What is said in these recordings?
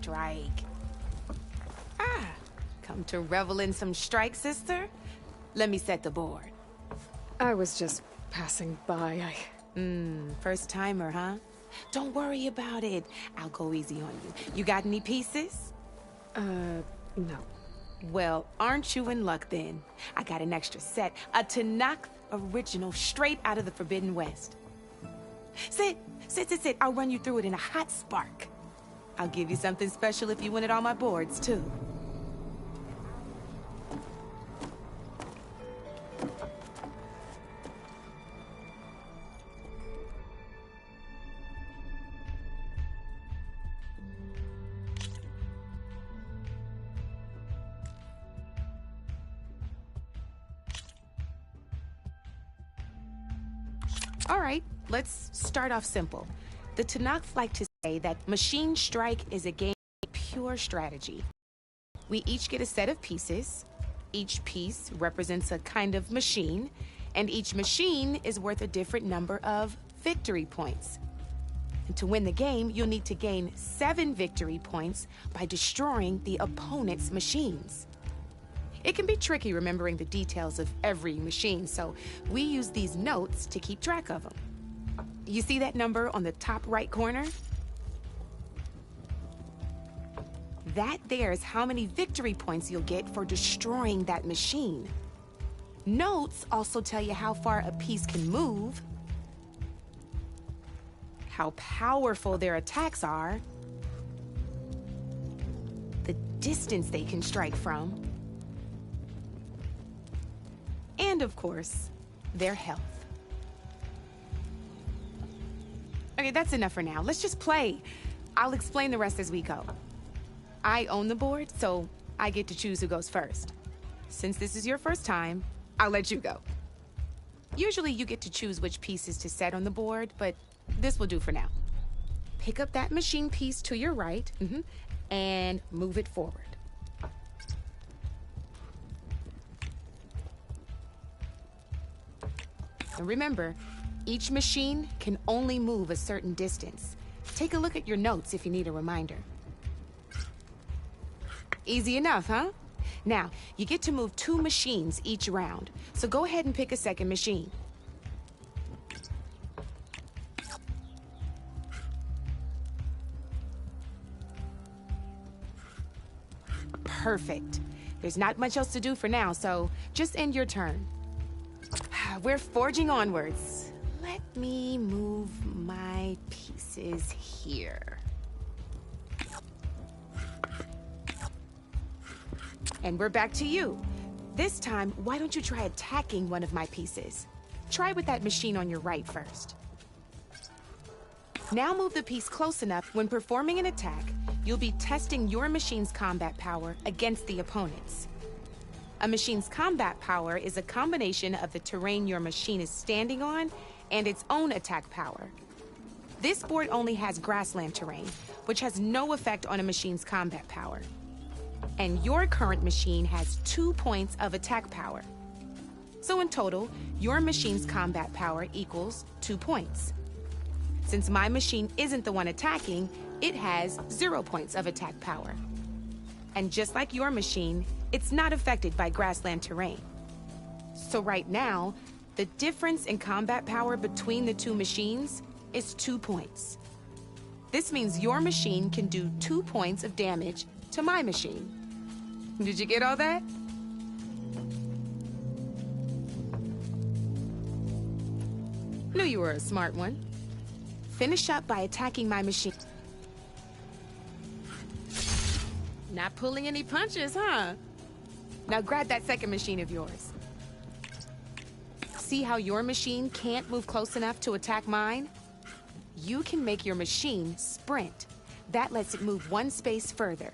strike. Ah, come to revel in some strike, sister? Let me set the board. I was just passing by. First timer, huh? Don't worry about it. I'll go easy on you. You got any pieces? No. Well, aren't you in luck then? I got an extra set, a Tanakh original straight out of the Forbidden West. Sit. I'll run you through it in a hot spark. I'll give you something special if you win at all my boards, too. All right, let's start off simple. The Tanakhs like to say that Machine Strike is a game of pure strategy. We each get a set of pieces. Each piece represents a kind of machine, and each machine is worth a different number of victory points. And to win the game, you'll need to gain 7 victory points by destroying the opponent's machines. It can be tricky remembering the details of every machine, so we use these notes to keep track of them. You see that number on the top right corner? That there is how many victory points you'll get for destroying that machine. Notes also tell you how far a piece can move, how powerful their attacks are, the distance they can strike from, and of course, their health. Okay, that's enough for now. Let's just play. I'll explain the rest as we go. I own the board, so I get to choose who goes first. Since this is your first time, I'll let you go. Usually you get to choose which pieces to set on the board, but this will do for now. Pick up that machine piece to your right, and move it forward. And remember, each machine can only move a certain distance. Take a look at your notes if you need a reminder. Easy enough, huh? Now, you get to move 2 machines each round, so go ahead and pick a second machine. Perfect. There's not much else to do for now, so just end your turn. We're forging onwards. Let me move my pieces here. And we're back to you. This time, why don't you try attacking one of my pieces? Try with that machine on your right first. Now move the piece close enough when performing an attack, you'll be testing your machine's combat power against the opponent's. A machine's combat power is a combination of the terrain your machine is standing on and its own attack power. This board only has grassland terrain, which has no effect on a machine's combat power. And your current machine has 2 points of attack power. So in total, your machine's combat power equals 2 points. Since my machine isn't the one attacking, it has 0 points of attack power. And just like your machine, it's not affected by grassland terrain. So right now, the difference in combat power between the 2 machines is 2 points. This means your machine can do 2 points of damage to my machine. Did you get all that? Knew you were a smart one. Finish up by attacking my machine. Not pulling any punches, huh? Now grab that second machine of yours. See how your machine can't move close enough to attack mine? You can make your machine sprint. That lets it move 1 space further.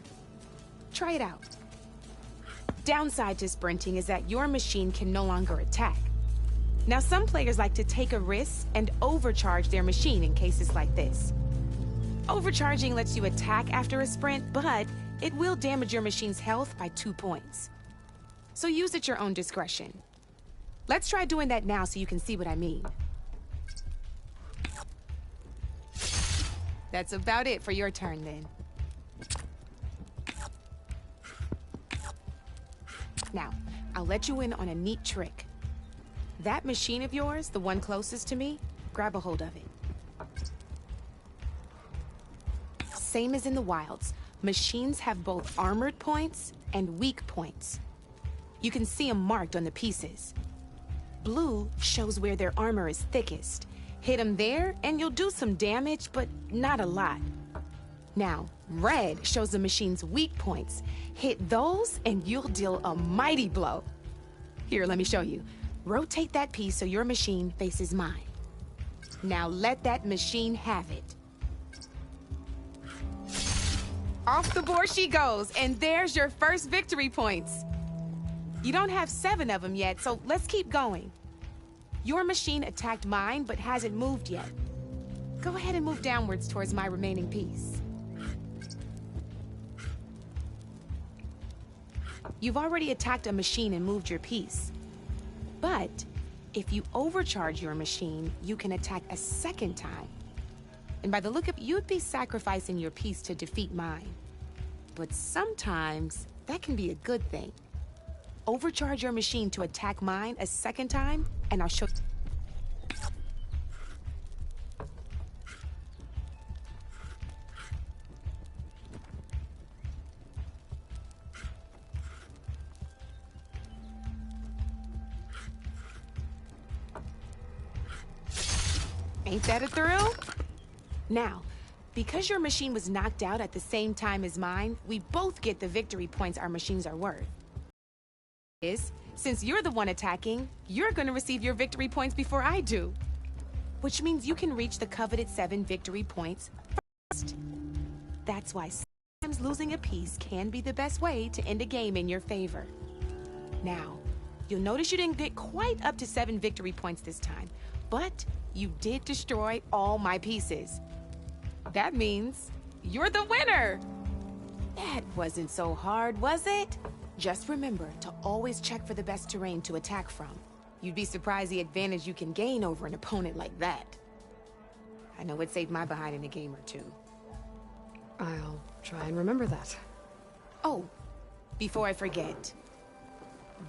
Try it out. Downside to sprinting is that your machine can no longer attack. Now, some players like to take a risk and overcharge their machine in cases like this. Overcharging lets you attack after a sprint, but it will damage your machine's health by 2 points. So use at your own discretion. Let's try doing that now so you can see what I mean. That's about it for your turn then. Now, I'll let you in on a neat trick. That machine of yours, the one closest to me, grab a hold of it. Same as in the wilds, machines have both armored points and weak points. You can see them marked on the pieces. Blue shows where their armor is thickest. Hit them there, and you'll do some damage, but not a lot. Now, red shows the machine's weak points. Hit those, and you'll deal a mighty blow. Here, let me show you. Rotate that piece so your machine faces mine. Now let that machine have it. Off the board she goes, and there's your first victory points. You don't have 7 of them yet, so let's keep going. Your machine attacked mine, but hasn't moved yet. Go ahead and move downwards towards my remaining piece. You've already attacked a machine and moved your piece. But if you overcharge your machine, you can attack a second time. And by the look of it, you'd be sacrificing your piece to defeat mine. But sometimes that can be a good thing. Overcharge your machine to attack mine a second time, and I'll show you. Ain't that a thrill? Now, because your machine was knocked out at the same time as mine, we both get the victory points our machines are worth. Since you're the one attacking, you're gonna receive your victory points before I do. Which means you can reach the coveted 7 victory points first. That's why sometimes losing a piece can be the best way to end a game in your favor. Now, you'll notice you didn't get quite up to 7 victory points this time, but you did destroy all my pieces. That means you're the winner! That wasn't so hard, was it? Just remember to always check for the best terrain to attack from. You'd be surprised the advantage you can gain over an opponent like that. I know it saved my behind in a game or two. I'll try and remember that. Oh, before I forget,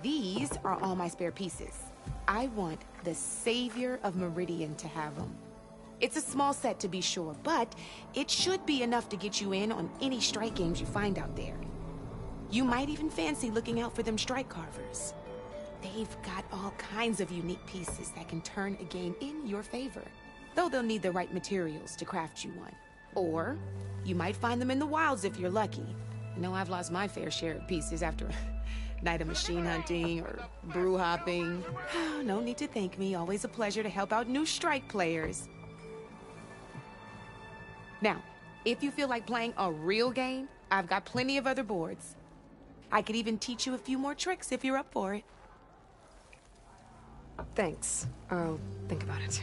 these are all my spare pieces. I want the Savior of Meridian to have them. It's a small set to be sure, but it should be enough to get you in on any strike games you find out there. You might even fancy looking out for them strike carvers. They've got all kinds of unique pieces that can turn a game in your favor, though they'll need the right materials to craft you one. Or you might find them in the wilds if you're lucky. I know I've lost my fair share of pieces after a night of machine hunting or brew hopping. No need to thank me. Always a pleasure to help out new strike players. Now, if you feel like playing a real game, I've got plenty of other boards. I could even teach you a few more tricks if you're up for it. Thanks. I'll think about it.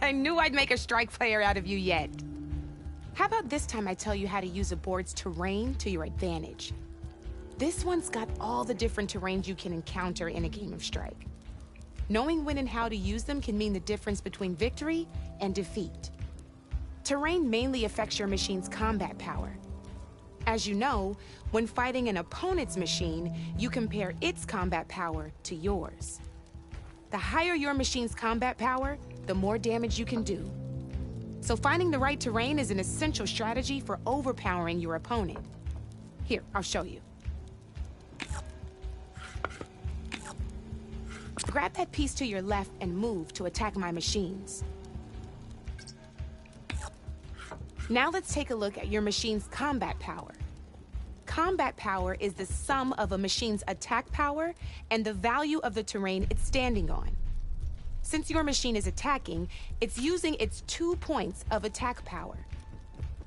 I knew I'd make a strike player out of you yet. How about this time I tell you how to use a board's terrain to your advantage? This one's got all the different terrains you can encounter in a game of Strike. Knowing when and how to use them can mean the difference between victory and defeat. Terrain mainly affects your machine's combat power. As you know, when fighting an opponent's machine, you compare its combat power to yours. The higher your machine's combat power, the more damage you can do. So finding the right terrain is an essential strategy for overpowering your opponent. Here, I'll show you. Grab that piece to your left and move to attack my machines. Now let's take a look at your machine's combat power. Combat power is the sum of a machine's attack power and the value of the terrain it's standing on. Since your machine is attacking, it's using its 2 points of attack power.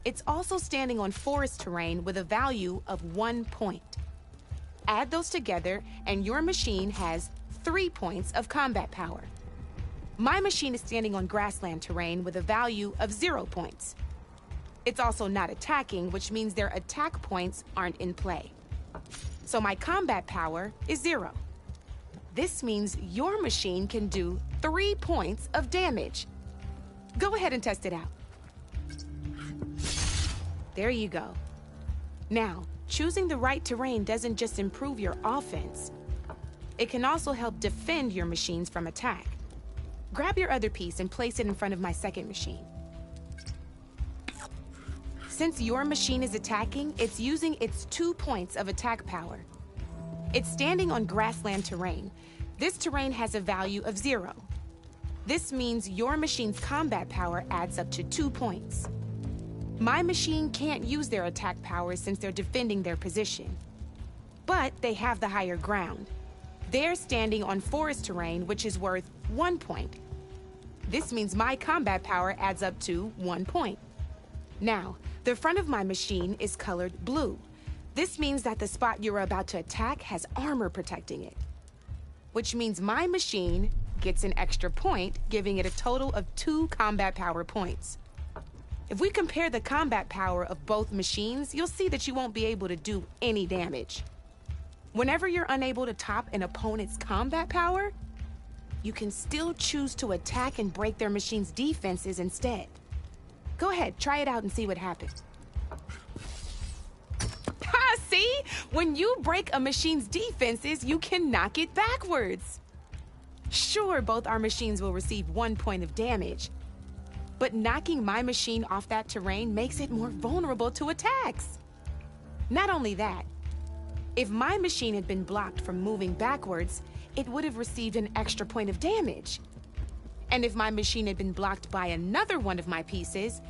it's also standing on forest terrain with a value of 1 point. Add those together, and your machine has 3 points of combat power. My machine is standing on grassland terrain with a value of 0 points. It's also not attacking, which means their attack points aren't in play. So my combat power is 0. This means your machine can do 3 points of damage. Go ahead and test it out. There you go. Now, choosing the right terrain doesn't just improve your offense. It can also help defend your machines from attack. Grab your other piece and place it in front of my second machine. Since your machine is attacking, it's using its 2 points of attack power. It's standing on grassland terrain. This terrain has a value of 0. This means your machine's combat power adds up to 2 points. My machine can't use their attack power since they're defending their position. But they have the higher ground. They're standing on forest terrain, which is worth 1 point. This means my combat power adds up to 1 point. Now, the front of my machine is colored blue. This means that the spot you're about to attack has armor protecting it, which means my machine gets an extra point, giving it a total of 2 combat power points. If we compare the combat power of both machines, you'll see that you won't be able to do any damage. Whenever you're unable to top an opponent's combat power, you can still choose to attack and break their machine's defenses instead. Go ahead, try it out and see what happens. Ha, see? When you break a machine's defenses, you can knock it backwards. Sure, both our machines will receive 1 point of damage, but knocking my machine off that terrain makes it more vulnerable to attacks. Not only that, if my machine had been blocked from moving backwards, it would have received an extra point of damage. And if my machine had been blocked by another one of my pieces,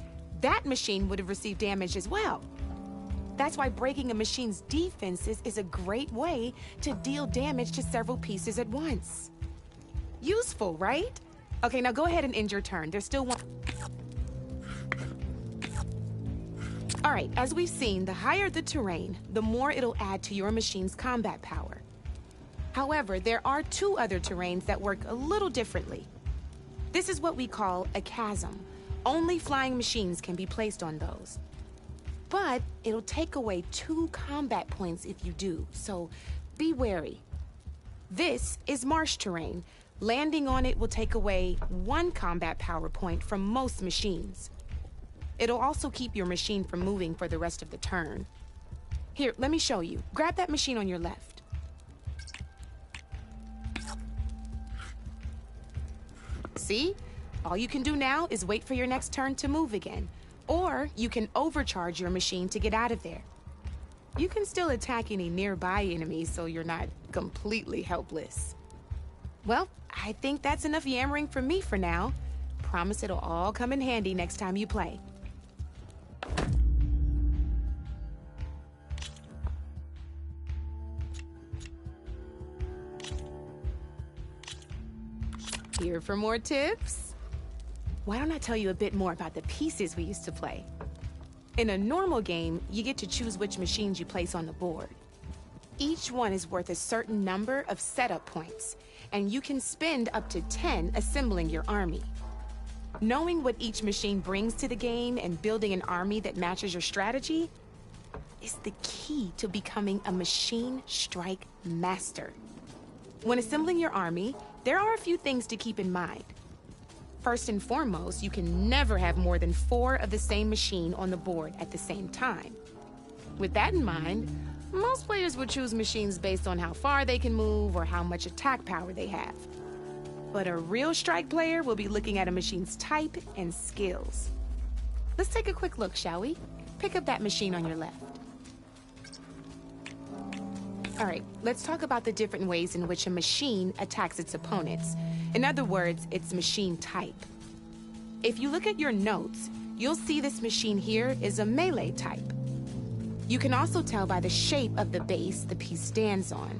that machine would have received damage as well. That's why breaking a machine's defenses is a great way to deal damage to several pieces at once. Useful, right? Okay, now go ahead and end your turn. There's still one. All right, as we've seen, the higher the terrain, the more it'll add to your machine's combat power. However, there are 2 other terrains that work a little differently. This is what we call a chasm. Only flying machines can be placed on those. But it'll take away 2 combat points if you do, so be wary. This is marsh terrain. Landing on it will take away 1 combat power point from most machines. It'll also keep your machine from moving for the rest of the turn. Here, let me show you. Grab that machine on your left. See? All you can do now is wait for your next turn to move again. Or you can overcharge your machine to get out of there. You can still attack any nearby enemies so you're not completely helpless. Well, I think that's enough yammering from me for now. Promise it'll all come in handy next time you play. Here for more tips? Why don't I tell you a bit more about the pieces we used to play? In a normal game, you get to choose which machines you place on the board. Each one is worth a certain number of setup points, and you can spend up to 10 assembling your army. Knowing what each machine brings to the game and building an army that matches your strategy is the key to becoming a machine strike master. When assembling your army, there are a few things to keep in mind. First and foremost, you can never have more than 4 of the same machine on the board at the same time. With that in mind, most players would choose machines based on how far they can move or how much attack power they have. But a real strike player will be looking at a machine's type and skills. Let's take a quick look, shall we? Pick up that machine on your left. All right, let's talk about the different ways in which a machine attacks its opponents. In other words, its machine type. If you look at your notes, you'll see this machine here is a melee type. You can also tell by the shape of the base the piece stands on.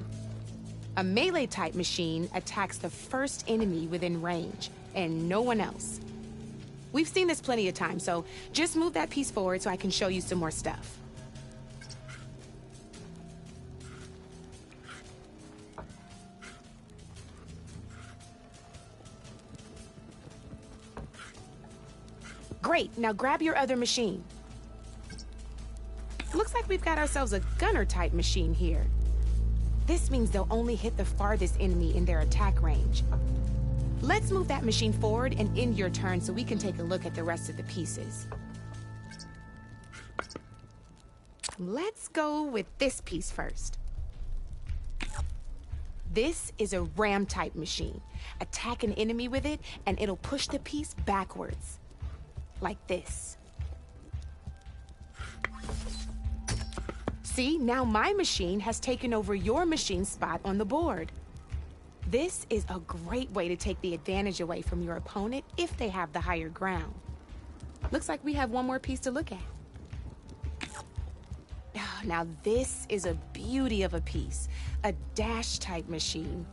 A melee type machine attacks the first enemy within range, and no one else. We've seen this plenty of times, so just move that piece forward so I can show you some more stuff. Great, now grab your other machine. Looks like we've got ourselves a gunner-type machine here. This means they'll only hit the farthest enemy in their attack range. Let's move that machine forward and end your turn so we can take a look at the rest of the pieces. Let's go with this piece first. This is a ram-type machine. Attack an enemy with it, and it'll push the piece backwards. Like this. See, now my machine has taken over your machine's spot on the board. This is a great way to take the advantage away from your opponent if they have the higher ground. Looks like we have one more piece to look at. Now this is a beauty of a piece, a dash-type machine.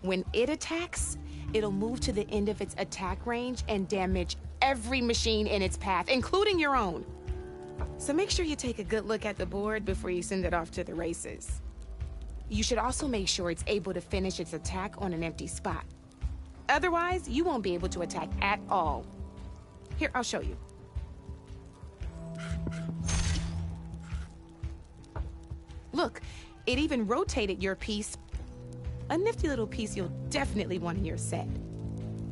When it attacks, it'll move to the end of its attack range and damage every machine in its path, including your own. So make sure you take a good look at the board before you send it off to the races. You should also make sure it's able to finish its attack on an empty spot. Otherwise, you won't be able to attack at all. Here, I'll show you. Look, it even rotated your piece. A nifty little piece you'll definitely want in your set.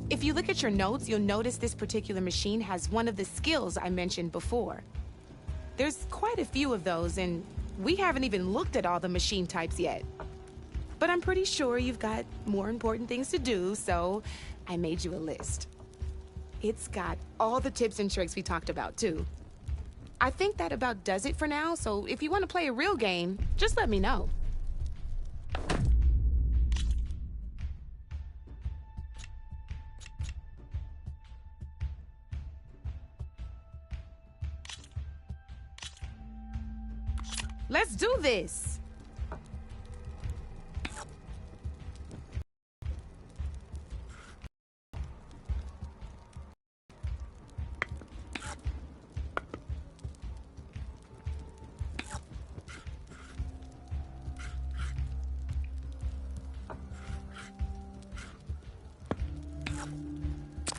If you look at your notes, you'll notice this particular machine has one of the skills I mentioned before. There's quite a few of those, and we haven't even looked at all the machine types yet. But I'm pretty sure you've got more important things to do, so I made you a list. It's got all the tips and tricks we talked about, too. I think that about does it for now, so if you want to play a real game, just let me know. Let's do this!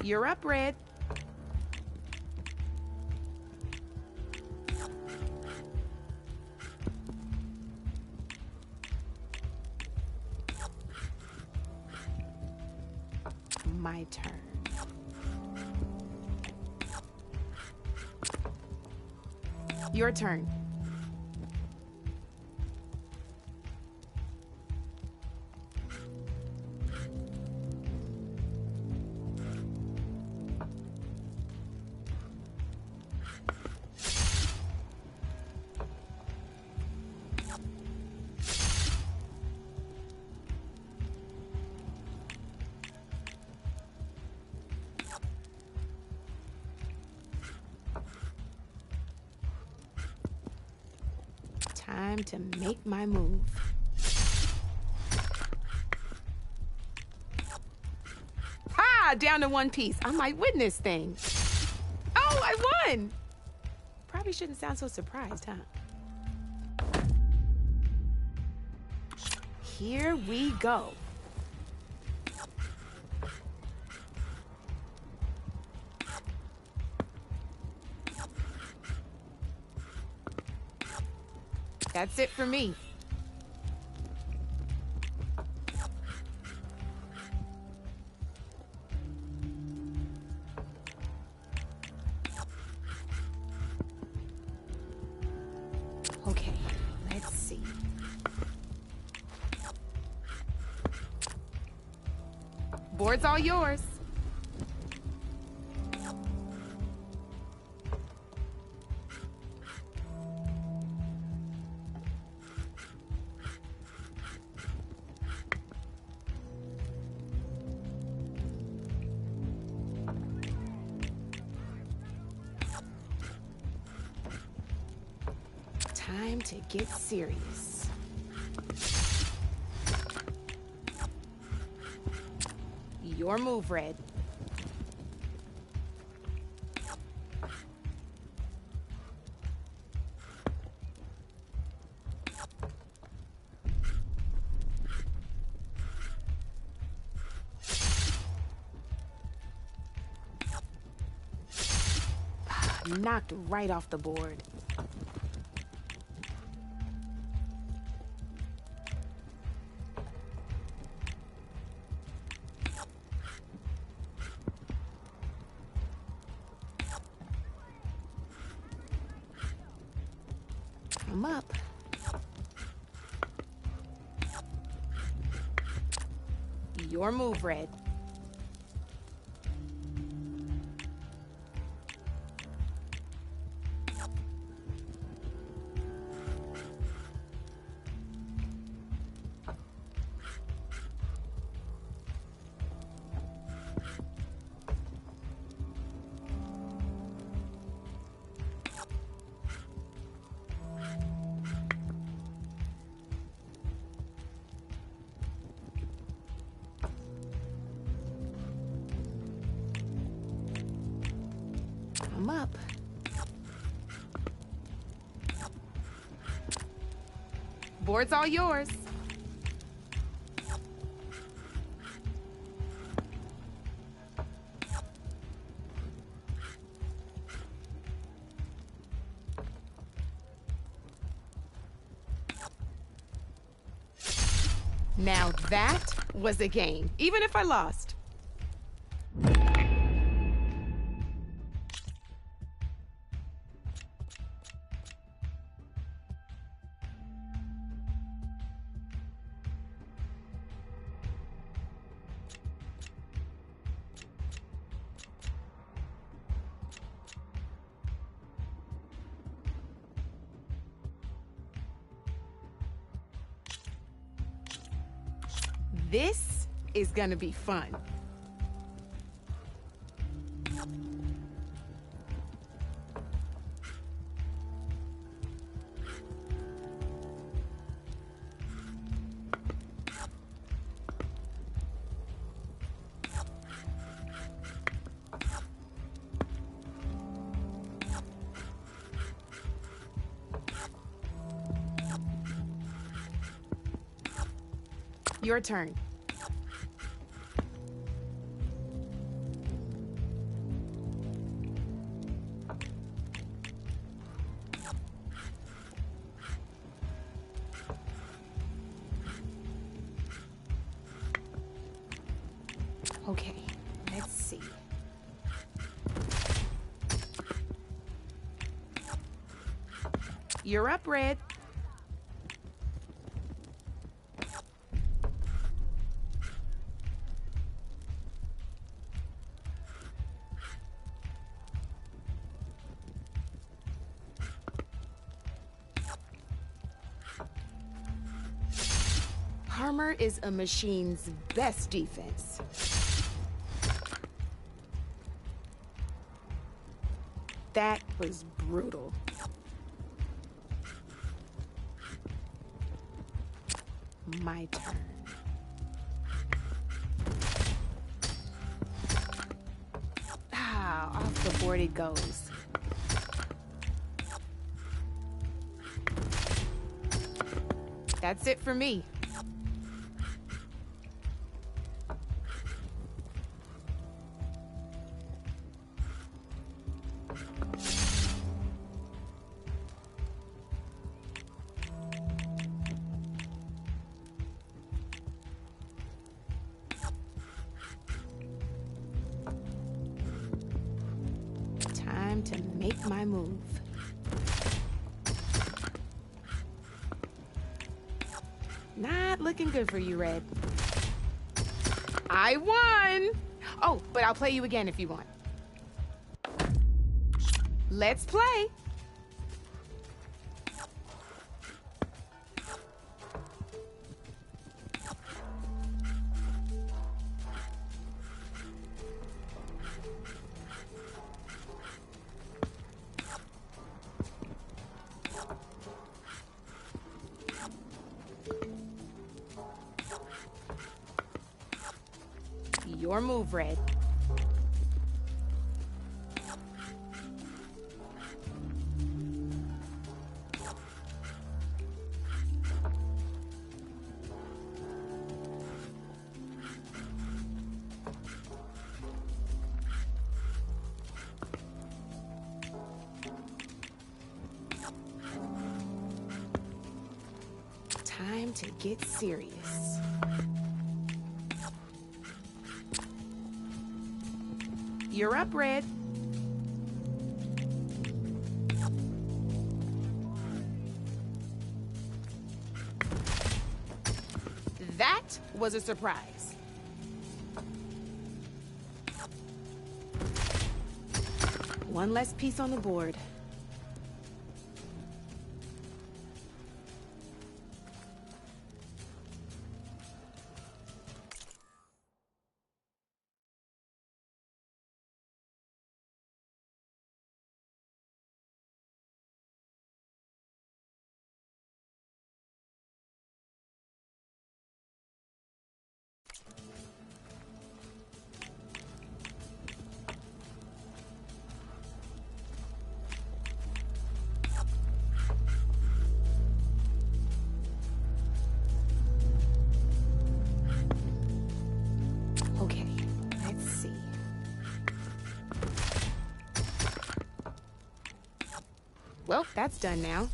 You're up, Red. My turn. Your turn. Time to make my move. Ha! Down to one piece. I might win this thing. Oh, I won! Probably shouldn't sound so surprised, huh? Here we go. That's it for me. Okay, let's see. Board's all yours. Time to get serious. Your move, Red. Knocked right off the board. I'm up. Your move, Red. I'm up. Board's all yours. Now that was a game, even if I lost. This is gonna be fun. Your turn. Okay, let's see. You're up, Red. Armor is a machine's best defense. That was brutal. My turn. Ah, off the board it goes. That's it for me. Time to make my move. Not looking good for you, Red. I won! Oh, but I'll play you again if you want. Let's play! Your move, Red. Time to get serious. You're up, Red. That was a surprise. One less piece on the board. Okay, let's see. Well, that's done now.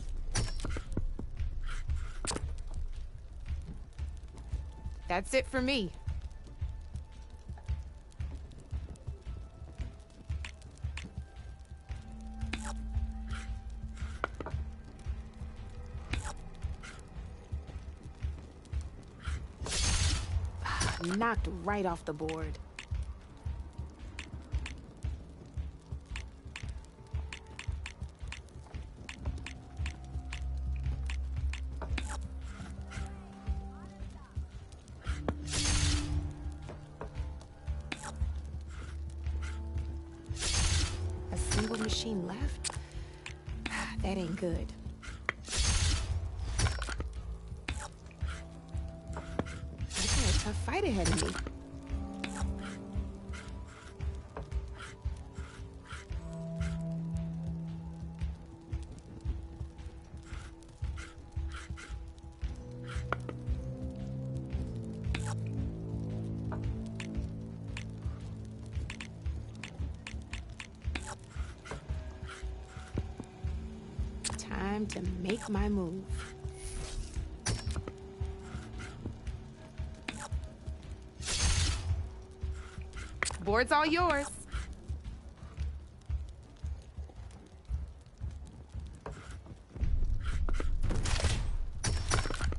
That's it for me. Knocked right off the board. A single machine left? That ain't good. A fight ahead of me. Time to make my move. Board's all yours.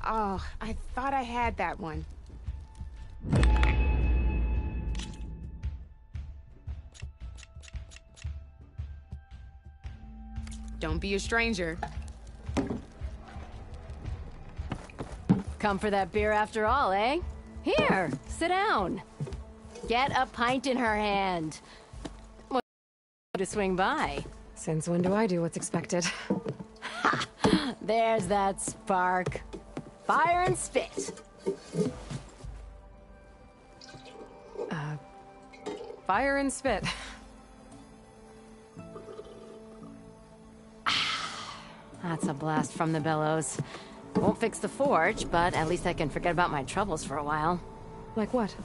Oh, I thought I had that one. Don't be a stranger. Come for that beer after all, eh? Here, sit down. Get a pint in her hand. What to swing by? Since when do I do what's expected? Ha! There's that spark. Fire and spit. Fire and spit. That's a blast from the bellows. Won't fix the forge, but at least I can forget about my troubles for a while. Like what?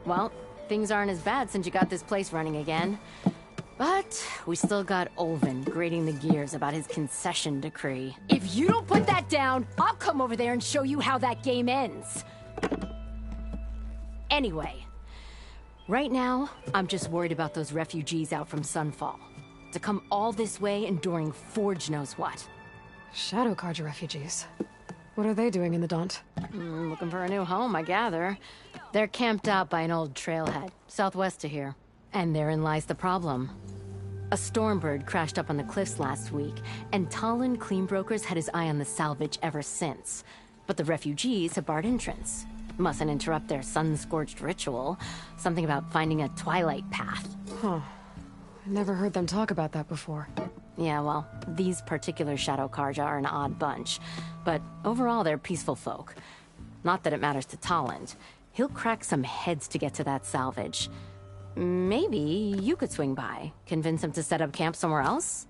Well, things aren't as bad since you got this place running again. But we still got Olvin grating the gears about his concession decree. If you don't put that down, I'll come over there and show you how that game ends. Anyway, right now, I'm just worried about those refugees out from Sunfall. To come all this way enduring Forge knows what. Shadow Carja refugees. What are they doing in the Daunt? Looking for a new home, I gather. They're camped out by an old trailhead, southwest of here. And therein lies the problem. A Stormbird crashed up on the cliffs last week, and Talon Cleanbrokers had his eye on the salvage ever since. But the refugees have barred entrance. Mustn't interrupt their sun-scorched ritual. Something about finding a twilight path. Huh. I never heard them talk about that before. Yeah, well, these particular Shadow Carja are an odd bunch. But overall, they're peaceful folk. Not that it matters to Talon. He'll crack some heads to get to that salvage. Maybe you could swing by, convince him to set up camp somewhere else?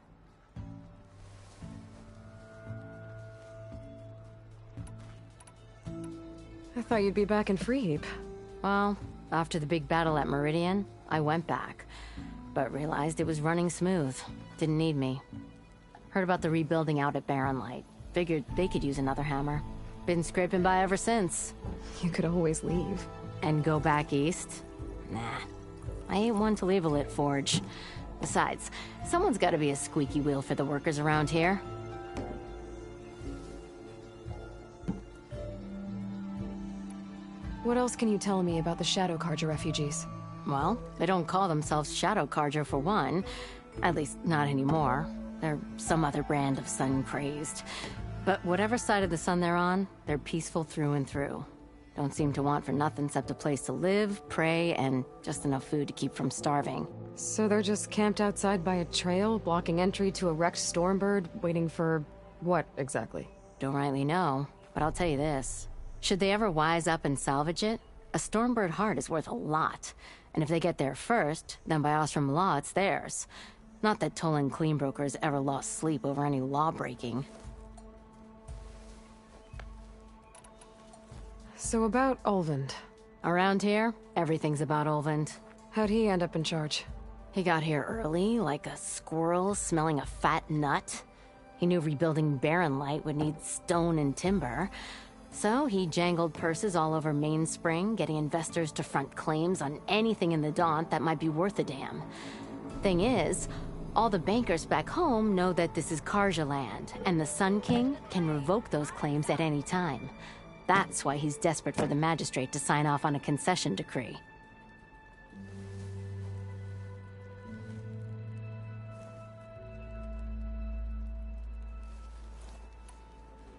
I thought you'd be back in Freeheap. Well, after the big battle at Meridian, I went back. But realized it was running smooth. Didn't need me. Heard about the rebuilding out at Barren Light. Figured they could use another hammer. Been scraping by ever since. You could always leave. And go back east? Nah. I ain't one to leave a lit forge. Besides, someone's gotta be a squeaky wheel for the workers around here. What else can you tell me about the Shadow Carja refugees? Well, they don't call themselves Shadow Carja for one. At least, not anymore. They're some other brand of sun-crazed. But whatever side of the sun they're on, they're peaceful through and through. Don't seem to want for nothing except a place to live, pray, and just enough food to keep from starving. So they're just camped outside by a trail, blocking entry to a wrecked Stormbird, waiting for... what, exactly? Don't rightly know, but I'll tell you this. Should they ever wise up and salvage it, a Stormbird heart is worth a lot. And if they get there first, then by Ostrom law, it's theirs. Not that Tolan Cleanbrokers ever lost sleep over any law-breaking. So about Olvend. Around here, everything's about Olvend. How'd he end up in charge? He got here early, like a squirrel smelling a fat nut. He knew rebuilding Barren Light would need stone and timber. So he jangled purses all over Mainspring, getting investors to front claims on anything in the Daunt that might be worth a damn. Thing is, all the bankers back home know that this is Carja land, and the Sun King can revoke those claims at any time. That's why he's desperate for the magistrate to sign off on a concession decree.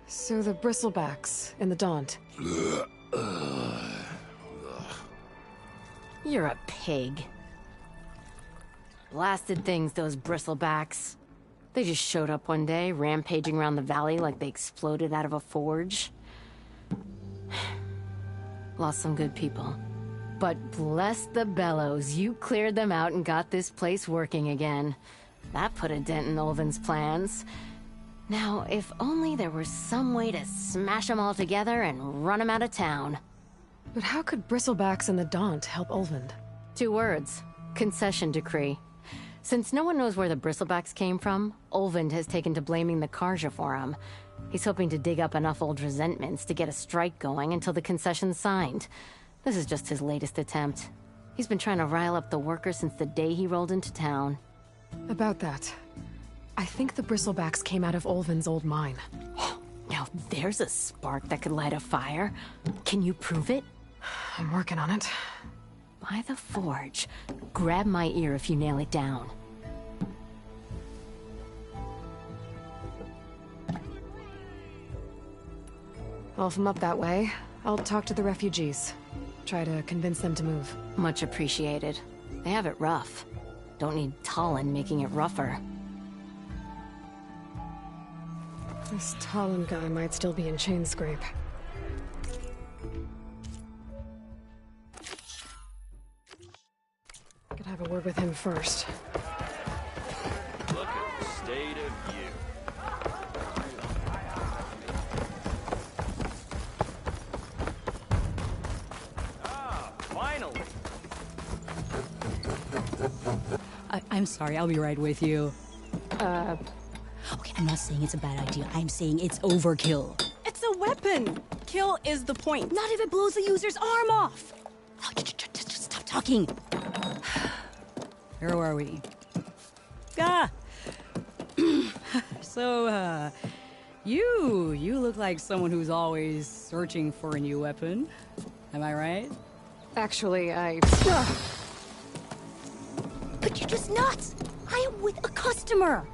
So the Bristlebacks in the Daunt. You're a pig. Blasted things, those Bristlebacks. They just showed up one day, rampaging around the valley like they exploded out of a forge. Lost some good people. But bless the bellows, you cleared them out and got this place working again. That put a dent in Olven's plans. Now, if only there was some way to smash them all together and run them out of town. But how could Bristlebacks in the Daunt help Olvend? 2 words. Concession decree. Since no one knows where the Bristlebacks came from, Olvend has taken to blaming the Carja for them. He's hoping to dig up enough old resentments to get a strike going until the concession's signed. This is just his latest attempt. He's been trying to rile up the workers since the day he rolled into town. About that, I think the Bristlebacks came out of Olven's old mine. Now there's a spark that could light a fire. Can you prove it? I'm working on it. By the forge. Grab my ear if you nail it down. Well, if I'm up that way, I'll talk to the refugees. Try to convince them to move. Much appreciated. They have it rough. Don't need Talon making it rougher. This Talon guy might still be in Chainscrape. Could have a word with him first. Look at the state of you. Ah, finally. I'm sorry, I'll be right with you. Okay, I'm not saying it's a bad idea. I'm saying it's overkill. It's a weapon. Kill is the point. Not if it blows the user's arm off. Oh, just stop talking. Where are we? Ah! So, you look like someone who's always searching for a new weapon. Am I right? Actually, But you're just nuts. I am with a customer.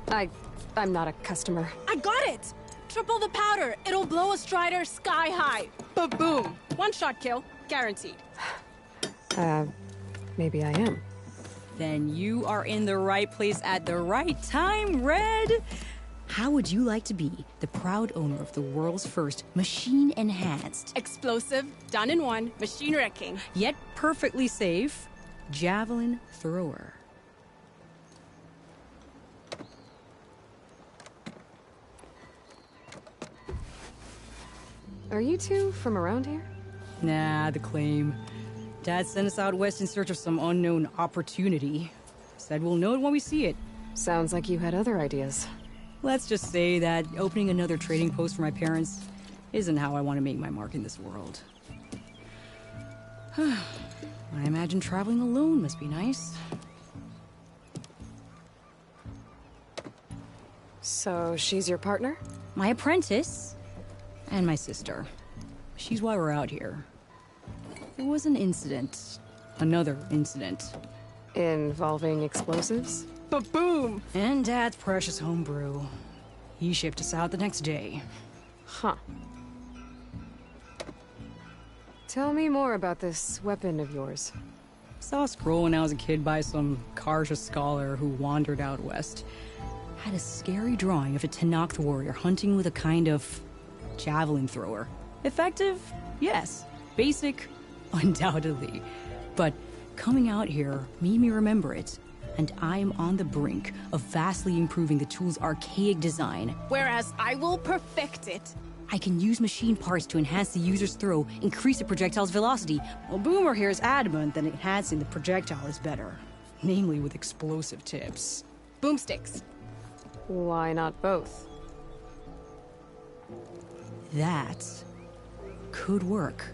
I'm not a customer. I got it. Triple the powder. It'll blow a Strider sky high. Ba-boom. One shot kill. Guaranteed. Maybe I am. Then you are in the right place at the right time, Red. How would you like to be the proud owner of the world's first machine-enhanced, Explosive, done in one, machine wrecking. yet perfectly safe, javelin thrower? Are you two from around here? Nah, the claim. Dad sent us out west in search of some unknown opportunity. Said we'll know it when we see it. Sounds like you had other ideas. Let's just say that opening another trading post for my parents isn't how I want to make my mark in this world. I imagine traveling alone must be nice. So, she's your partner? My apprentice and my sister. She's why we're out here. There was an incident. Another incident. Involving explosives? Ba-boom! And Dad's precious homebrew. He shipped us out the next day. Huh. Tell me more about this weapon of yours. Saw a scroll when I was a kid by some Karja scholar who wandered out west. Had a scary drawing of a Tenakth warrior hunting with a kind of javelin thrower. Effective? Yes. Basic? Undoubtedly. But coming out here made me remember it, and I am on the brink of vastly improving the tool's archaic design. Whereas I will perfect it. I can use machine parts to enhance the user's throw, increase the projectile's velocity. Well, Boomer here is adamant that enhancing the projectile is better. Namely with explosive tips. Boomsticks. Why not both? That could work.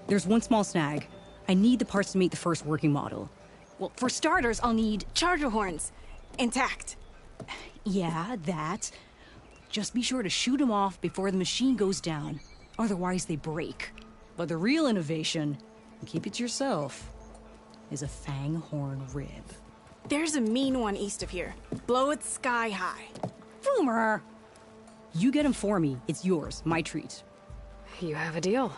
There's one small snag. I need the parts to make the first working model. Well, for starters, I'll need charger horns. Intact. Yeah, that. Just be sure to shoot them off before the machine goes down. Otherwise, they break. But the real innovation, and keep it to yourself, is a fang horn rib. There's a mean one east of here. Blow it sky high. Boomer! You get him for me. It's yours. My treat. You have a deal.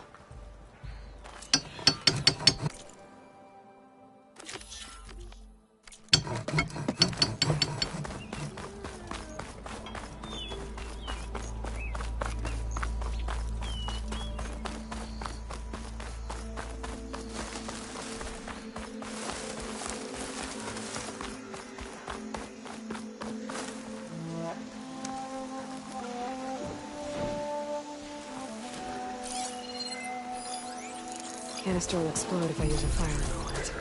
Canister will explode if I use a fire element.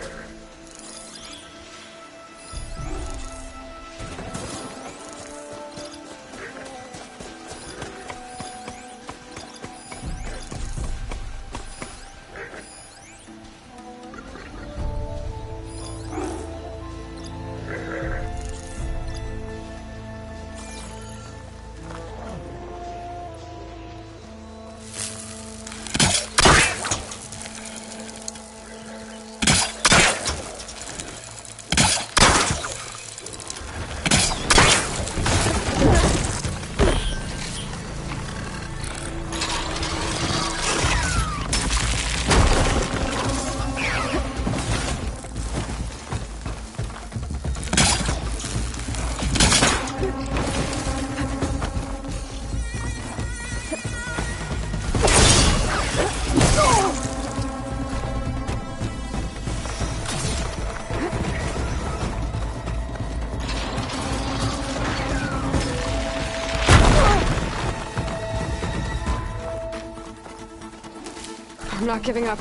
I'm not giving up.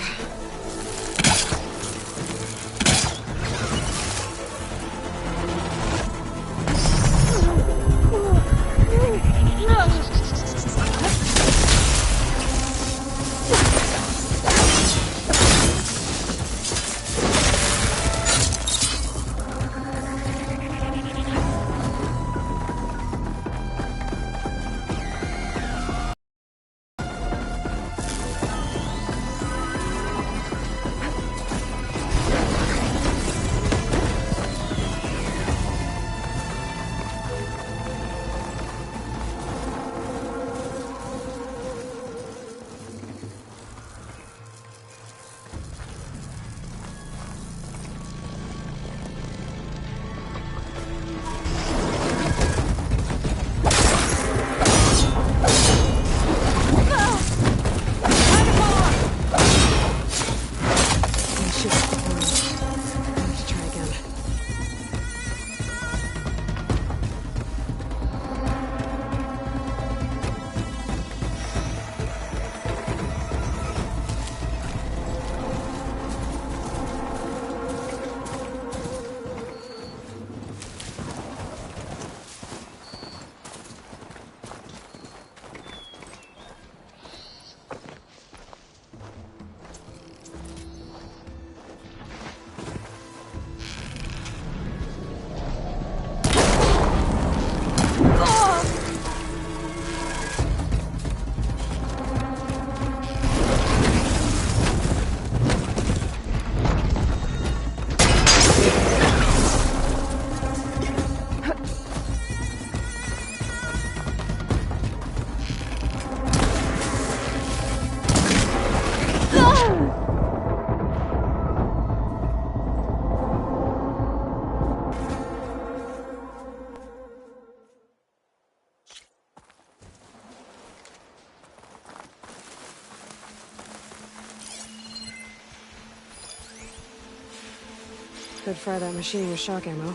Could fry that machine with shock ammo.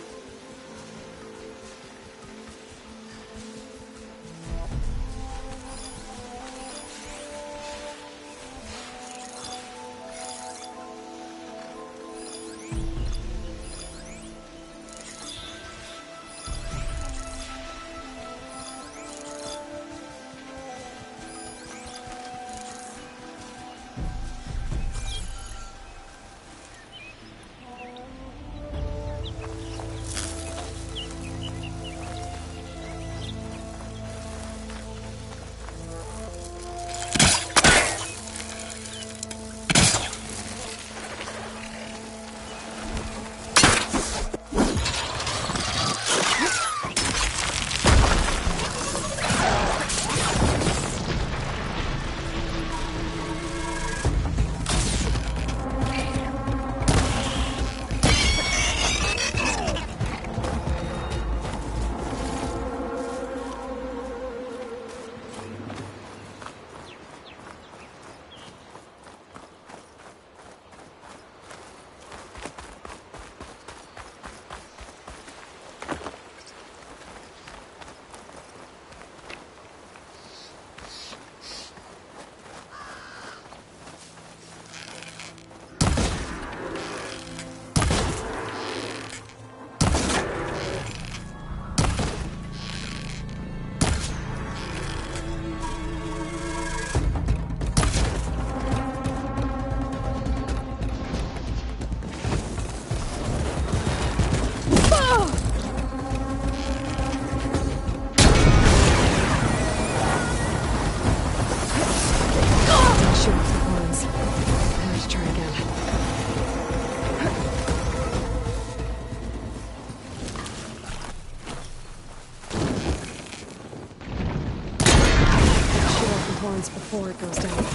Before it goes down.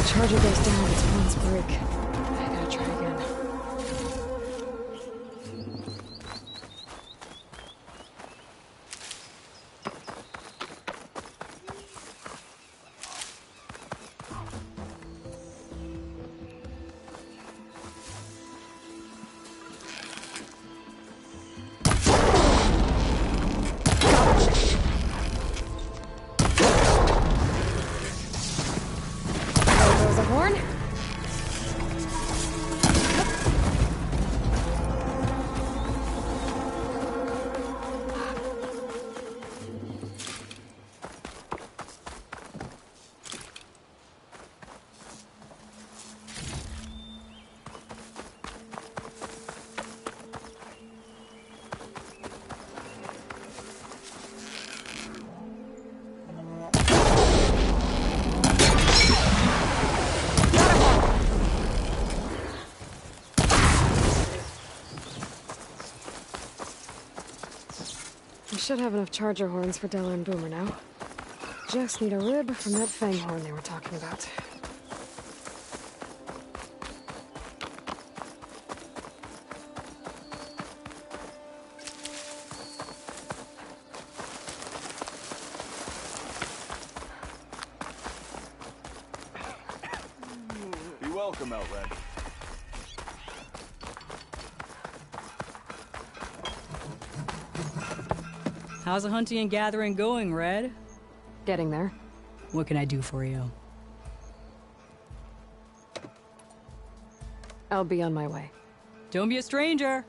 Charger goes down, its phones break. I gotta try again. There goes a horn. I should have enough charger horns for Della and Boomer now. Just need a rib from that fang horn they were talking about. Be welcome, Outland. How's the hunting and gathering going, Red? Getting there. What can I do for you? I'll be on my way. Don't be a stranger.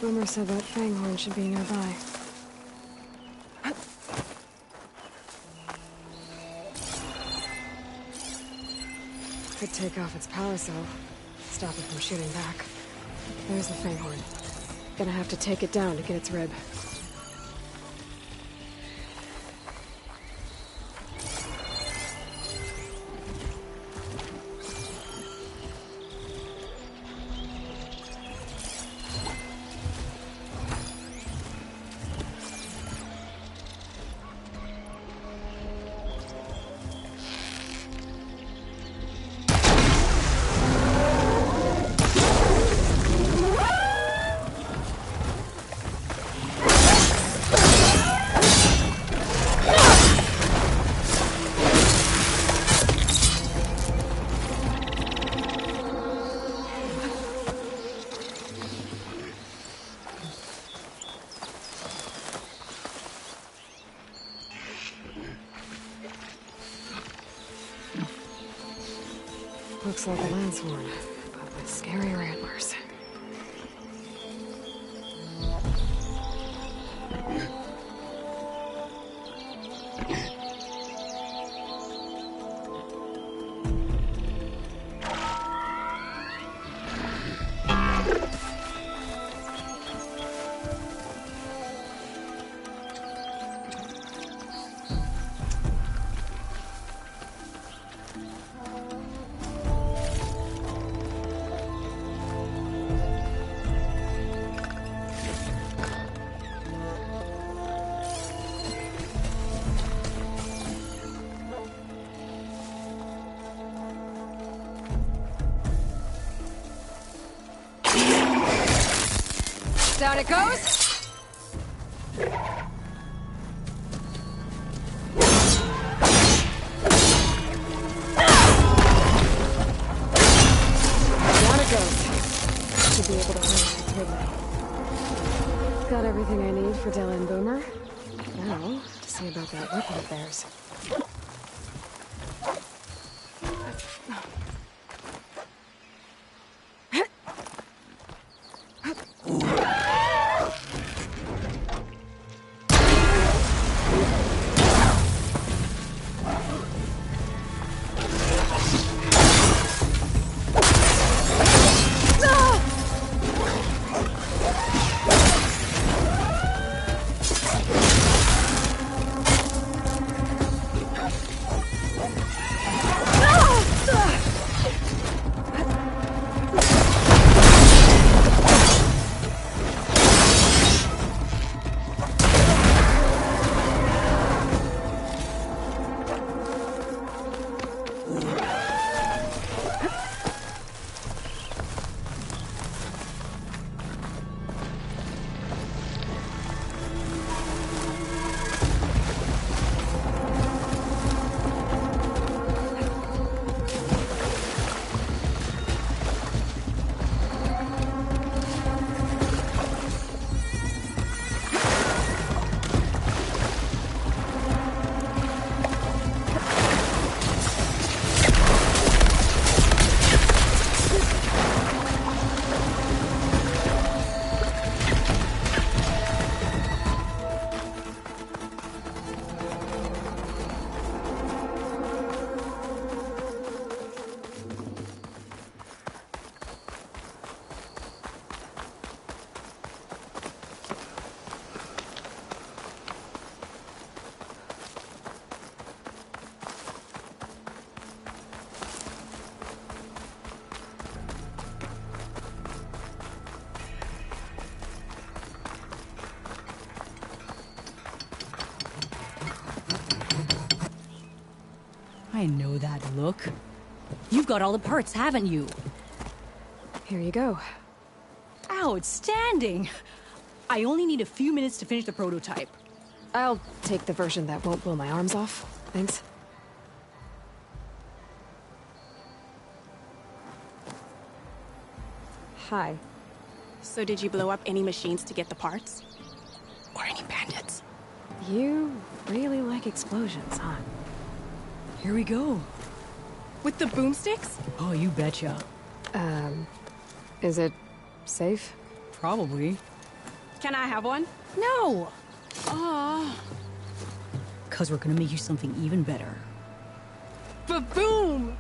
Boomer said that fanghorn should be nearby. Could take off its power cell. Stop it from shooting back. There's the fanghorn. Gonna have to take it down to get its rib. Looks like a lance horn, but with scarier antlers. Down it goes! Down it goes. Should be able to hold its rib now. Got everything I need for Della and Boomer. Now, to see about that weapon of theirs. I know that look. You've got all the parts, haven't you? Here you go. Outstanding! I only need a few minutes to finish the prototype. I'll take the version that won't blow my arms off. Thanks. Hi. So did you blow up any machines to get the parts? Or any bandits. You really like explosions, huh? Here we go. With the boomsticks? Oh, you betcha. Is it safe? Probably. Can I have one? No! Oh. Because we're gonna make you something even better. Ba-boom!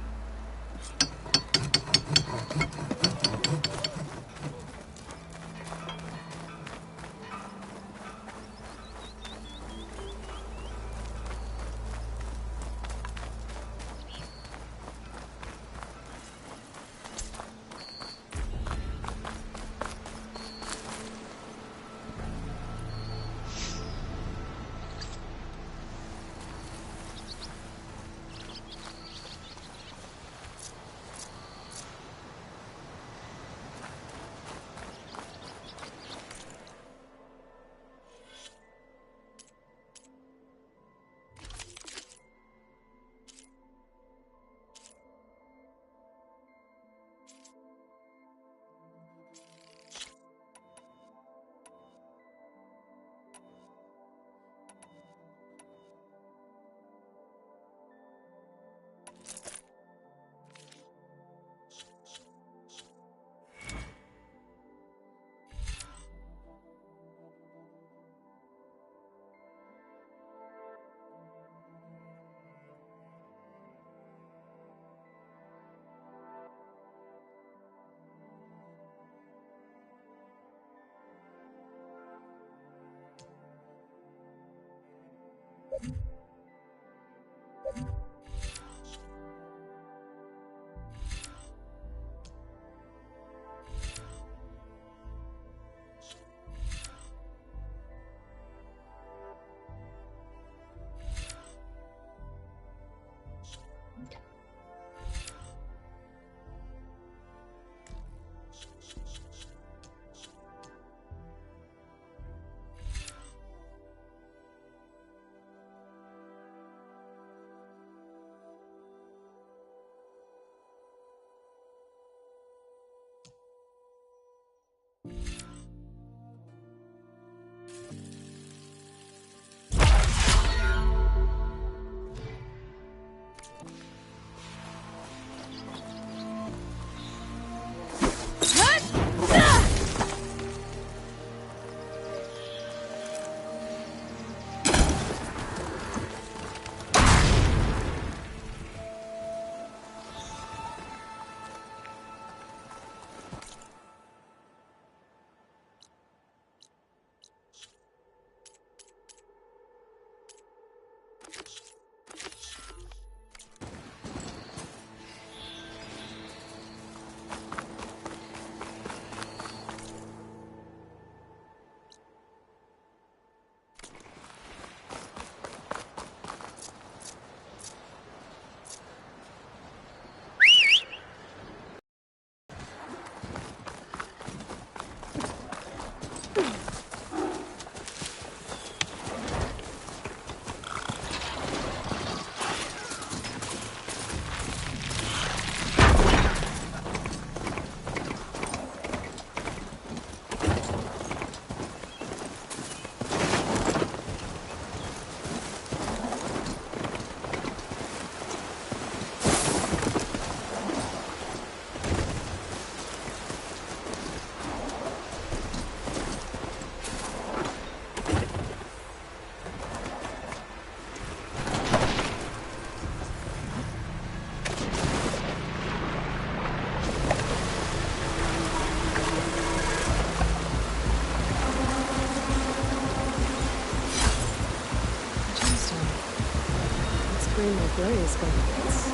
Green like blaze, but it's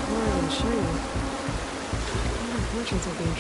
more than shiny. My portraits are being...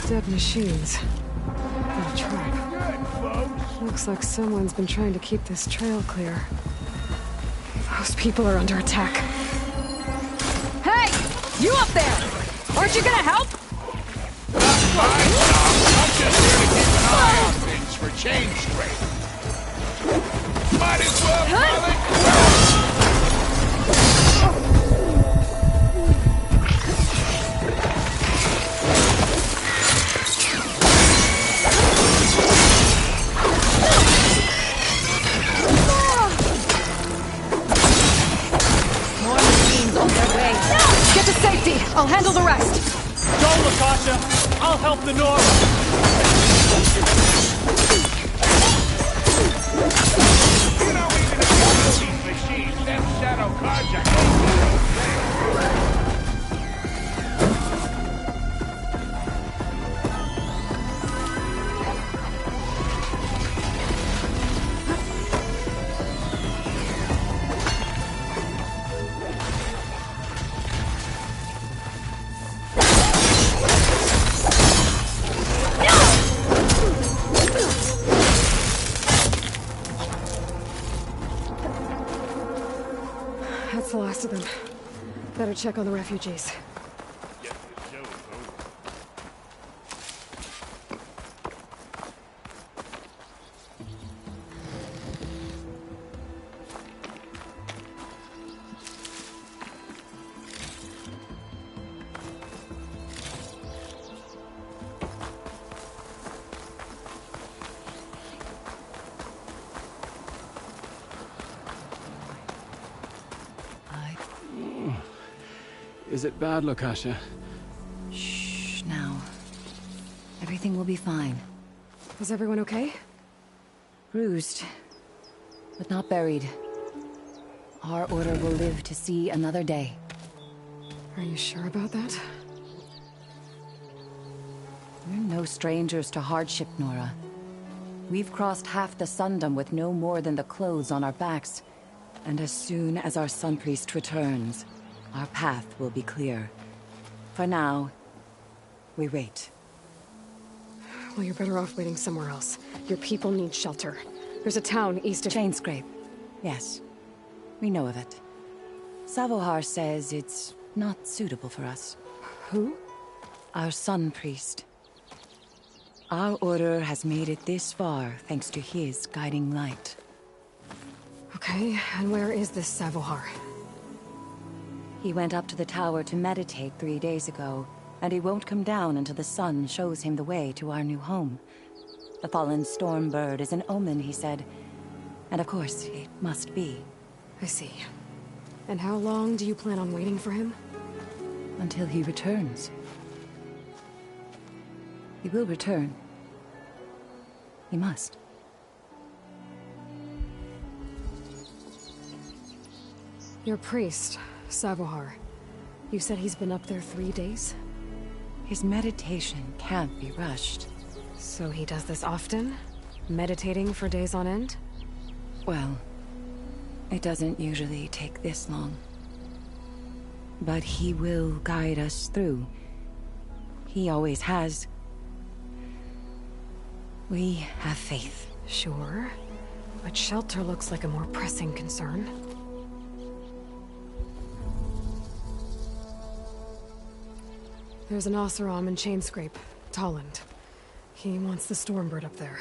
Dead machines. And a trap. Looks like someone's been trying to keep this trail clear. Those people are under attack. Hey! You up there! Aren't you gonna help? I'm just here to keep an eye on things for change straight. Might as well call it quits. More machines on their way. Get to safety! I'll handle the rest! Go, Latasha! I'll help the Nora! You know, even if you kill these machines, them shadow carjackers ain't gonna stay. That's the last of them. Better check on the refugees. Is it bad, Latasha? Shh, now. Everything will be fine. Was everyone okay? Bruised, but not buried. Our order will live to see another day. Are you sure about that? We're no strangers to hardship, Nora. We've crossed half the Sundom with no more than the clothes on our backs. And as soon as our Sun Priest returns, our path will be clear. For now, we wait. Well, you're better off waiting somewhere else. Your people need shelter. There's a town east of... Chainscrape. Yes. We know of it. Savohar says it's not suitable for us. Who? Our Sun Priest. Our order has made it this far thanks to his guiding light. Okay, and where is this Savohar? He went up to the tower to meditate 3 days ago, and he won't come down until the sun shows him the way to our new home. The fallen storm bird is an omen, he said. And of course, it must be. I see. And how long do you plan on waiting for him? Until he returns. He will return. He must. Your priest, Savohar. You said he's been up there 3 days? His meditation can't be rushed. So he does this often? Meditating for days on end? Well, it doesn't usually take this long. But he will guide us through. He always has. We have faith. Sure. But shelter looks like a more pressing concern. There's an Oseram in Chainscrape, Tolland. He wants the Stormbird up there.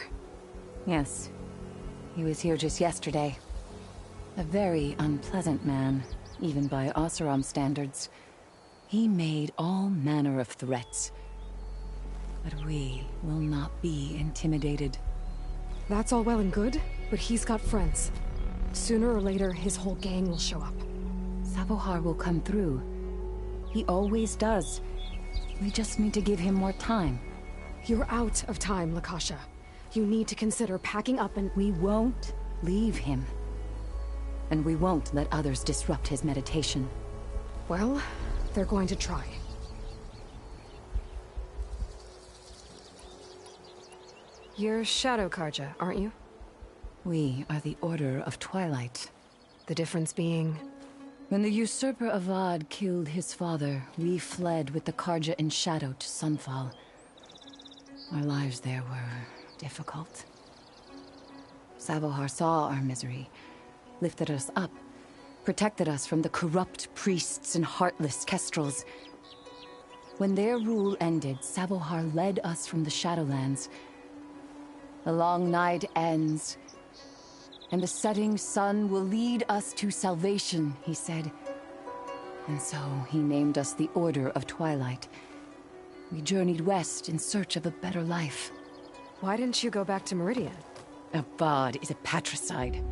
Yes. He was here just yesterday. A very unpleasant man, even by Oseram standards. He made all manner of threats. But we will not be intimidated. That's all well and good, but he's got friends. Sooner or later, his whole gang will show up. Savohar will come through. He always does. We just need to give him more time. You're out of time, Lakasha. You need to consider packing up and... We won't leave him. And we won't let others disrupt his meditation. Well, they're going to try. You're Shadow Karja, aren't you? We are the Order of Twilight. The difference being... When the usurper Avad killed his father, we fled with the Karja in shadow to Sunfall. Our lives there were difficult. Savohar saw our misery, lifted us up, protected us from the corrupt priests and heartless kestrels. When their rule ended, Savohar led us from the Shadowlands. The long night ends, and the setting sun will lead us to salvation, he said. And so he named us the Order of Twilight. We journeyed west in search of a better life. Why didn't you go back to Meridian? Avad is a patricide.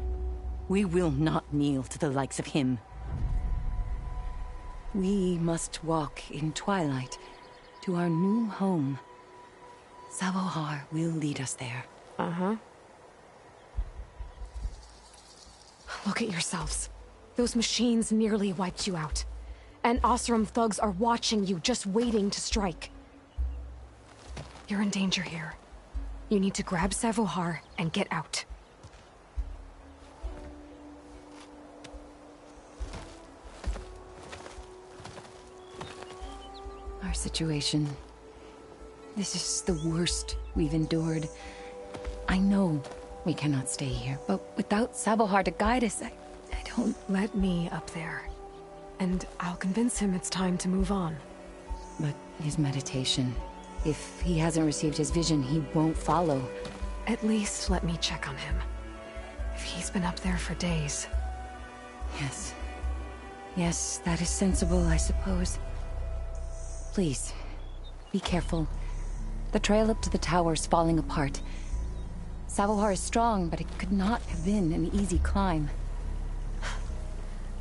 We will not kneel to the likes of him. We must walk in Twilight to our new home. Savohar will lead us there. Uh-huh. Look at yourselves. Those machines nearly wiped you out. And Osram thugs are watching you, just waiting to strike. You're in danger here. You need to grab Savohar and get out. Our situation. This is the worst we've endured. I know we cannot stay here, but without Savohar to guide us, I don't... Let me up there. And I'll convince him it's time to move on. But his meditation... If he hasn't received his vision, he won't follow. At least let me check on him. If he's been up there for days. Yes. Yes, that is sensible, I suppose. Please, be careful. The trail up to the tower's falling apart. Savohar is strong, but it could not have been an easy climb.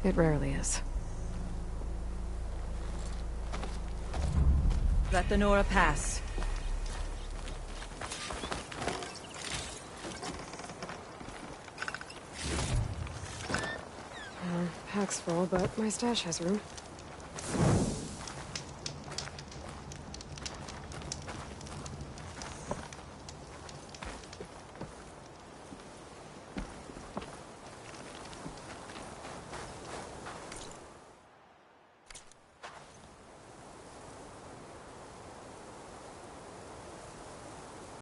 It rarely is. Let the Nora pass. Pack's full, but my stash has room.